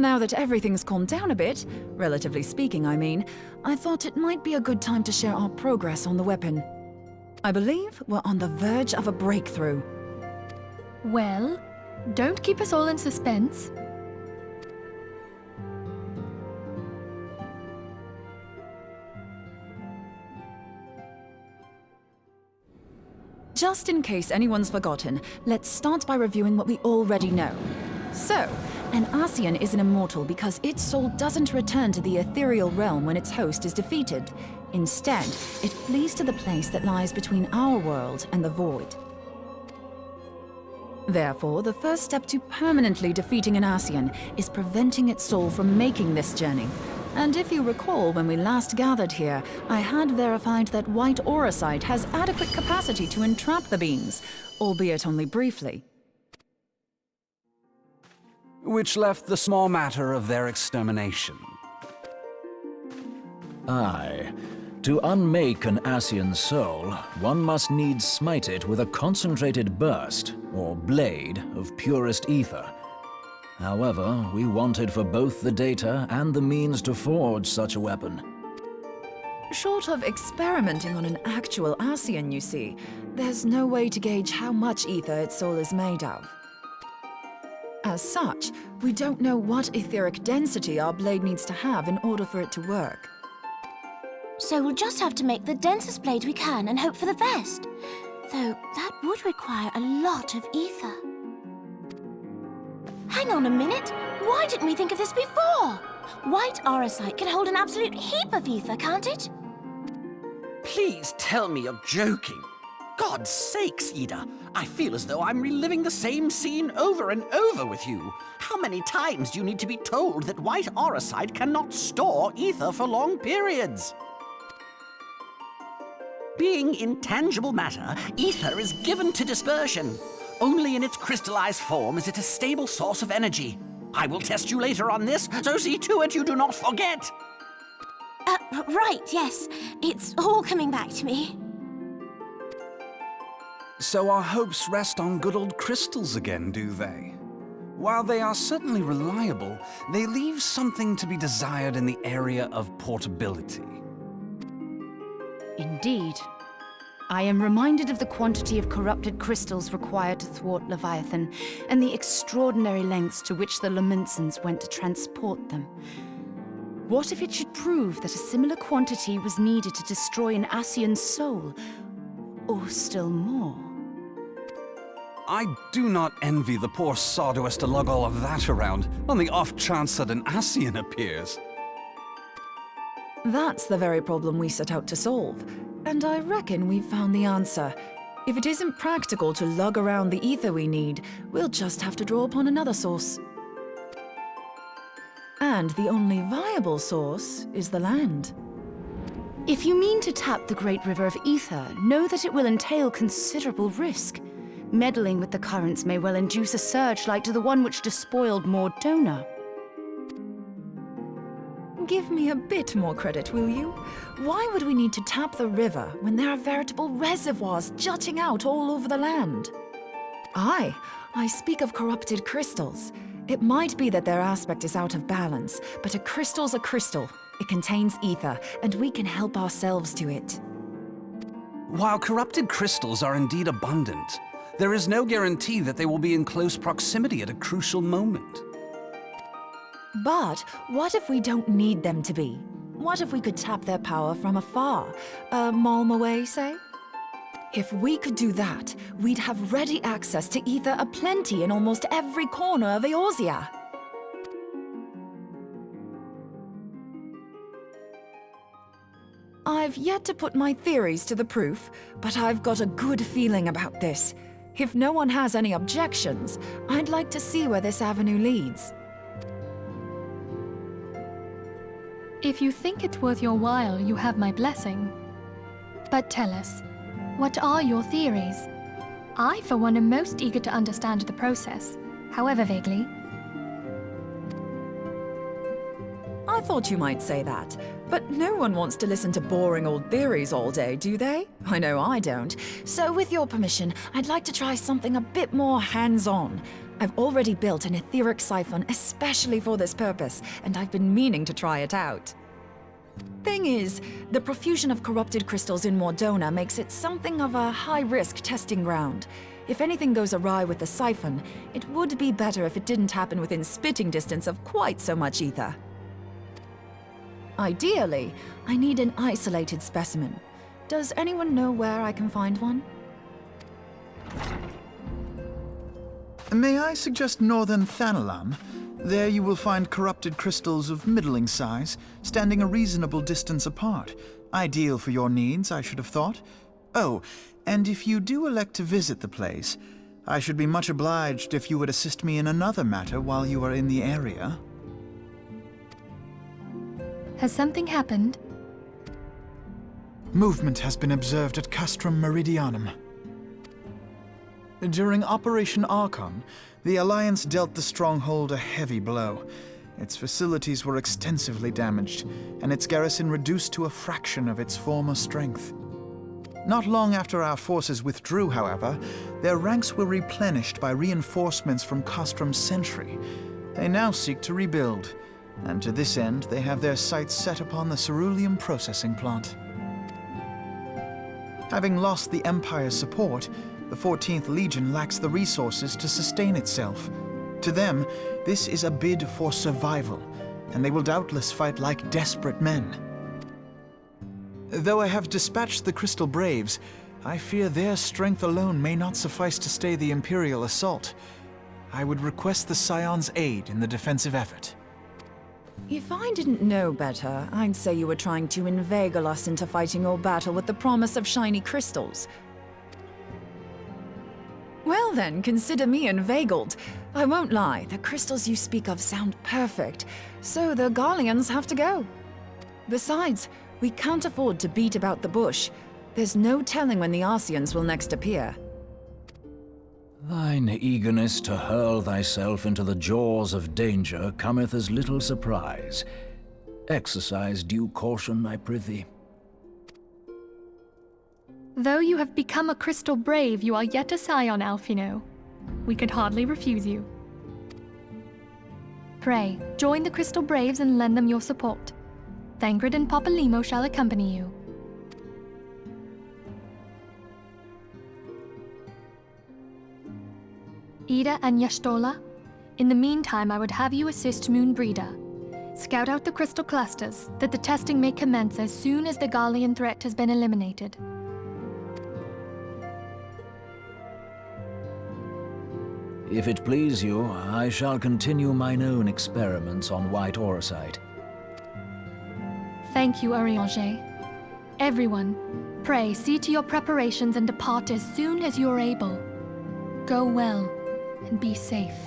Now that everything's calmed down a bit, relatively speaking I mean, I thought it might be a good time to share our progress on the weapon. I believe we're on the verge of a breakthrough. Well, don't keep us all in suspense. Just in case anyone's forgotten, let's start by reviewing what we already know. So, an Ascian is an immortal because its soul doesn't return to the ethereal realm when its host is defeated. Instead, it flees to the place that lies between our world and the void. Therefore, the first step to permanently defeating an Ascian is preventing its soul from making this journey. And if you recall, when we last gathered here, I had verified that white auracite has adequate capacity to entrap the beings, albeit only briefly. Which left the small matter of their extermination. Aye. To unmake an Ascian soul, one must needs smite it with a concentrated burst, or blade, of purest ether. However, we wanted for both the data and the means to forge such a weapon. Short of experimenting on an actual Ascian, you see, there's no way to gauge how much ether its soul is made of. As such, we don't know what etheric density our blade needs to have in order for it to work. So we'll just have to make the densest blade we can and hope for the best. Though that would require a lot of ether. Hang on a minute! Why didn't we think of this before? White auracite can hold an absolute heap of ether, can't it? Please tell me you're joking. God's sakes, Ida. I feel as though I'm reliving the same scene over and over with you. How many times do you need to be told that white auracite cannot store ether for long periods? Being intangible matter, ether is given to dispersion. Only in its crystallized form is it a stable source of energy. I will test you later on this, so see to it you do not forget. Right, yes. It's all coming back to me. So our hopes rest on good old crystals again, do they? While they are certainly reliable, they leave something to be desired in the area of portability. Indeed. I am reminded of the quantity of corrupted crystals required to thwart Leviathan, and the extraordinary lengths to which the Lamentsons went to transport them. What if it should prove that a similar quantity was needed to destroy an Ascian's soul? Or still more? I do not envy the poor sod who has to lug all of that around, on the off chance that an Ascian appears. That's the very problem we set out to solve. And I reckon we've found the answer. If it isn't practical to lug around the ether we need, we'll just have to draw upon another source. And the only viable source is the land. If you mean to tap the Great River of Ether, know that it will entail considerable risk. Meddling with the currents may well induce a surge like to the one which despoiled Moenbryda. Give me a bit more credit, will you? Why would we need to tap the river when there are veritable reservoirs jutting out all over the land? Aye, I speak of corrupted crystals. It might be that their aspect is out of balance, but a crystal's a crystal. It contains ether, and we can help ourselves to it. While corrupted crystals are indeed abundant, there is no guarantee that they will be in close proximity at a crucial moment. But what if we don't need them to be? What if we could tap their power from afar? A malm away, say? If we could do that, we'd have ready access to ether aplenty in almost every corner of Eorzea. I've yet to put my theories to the proof, but I've got a good feeling about this. If no one has any objections, I'd like to see where this avenue leads. If you think it's worth your while, you have my blessing. But tell us, what are your theories? I, for one, am most eager to understand the process, however vaguely. I thought you might say that, but no one wants to listen to boring old theories all day, do they? I know I don't. So with your permission, I'd like to try something a bit more hands-on. I've already built an etheric siphon especially for this purpose, and I've been meaning to try it out. Thing is, the profusion of corrupted crystals in Mordona makes it something of a high-risk testing ground. If anything goes awry with the siphon, it would be better if it didn't happen within spitting distance of quite so much ether. Ideally, I need an isolated specimen. Does anyone know where I can find one? May I suggest northern Thanalan? There you will find corrupted crystals of middling size, standing a reasonable distance apart. Ideal for your needs, I should have thought. Oh, and if you do elect to visit the place, I should be much obliged if you would assist me in another matter while you are in the area. Has something happened? Movement has been observed at Castrum Meridianum. During Operation Archon, the Alliance dealt the stronghold a heavy blow. Its facilities were extensively damaged, and its garrison reduced to a fraction of its former strength. Not long after our forces withdrew, however, their ranks were replenished by reinforcements from Castrum's sentry. They now seek to rebuild, and to this end they have their sights set upon the ceruleum processing plant. Having lost the Empire's support, the 14th Legion lacks the resources to sustain itself. To them, this is a bid for survival, and they will doubtless fight like desperate men. Though I have dispatched the Crystal Braves, I fear their strength alone may not suffice to stay the Imperial assault. I would request the Scion's aid in the defensive effort. If I didn't know better, I'd say you were trying to inveigle us into fighting your battle with the promise of shiny crystals. Well then, consider me inveigled. I won't lie, the crystals you speak of sound perfect, so the Garleans have to go. Besides, we can't afford to beat about the bush. There's no telling when the Arceans will next appear. Thine eagerness to hurl thyself into the jaws of danger cometh as little surprise. Exercise due caution, I prithee. Though you have become a Crystal Brave, you are yet a Scion, Alphino. We could hardly refuse you. Pray, join the Crystal Braves and lend them your support. Thangred and Papalymo shall accompany you. Ida and Y'shtola, in the meantime I would have you assist Moenbryda. Scout out the crystal clusters, that the testing may commence as soon as the Garlean threat has been eliminated. If it please you, I shall continue mine own experiments on white orosite. Thank you, Urianger. Everyone, pray see to your preparations and depart as soon as you are able. Go well, and be safe.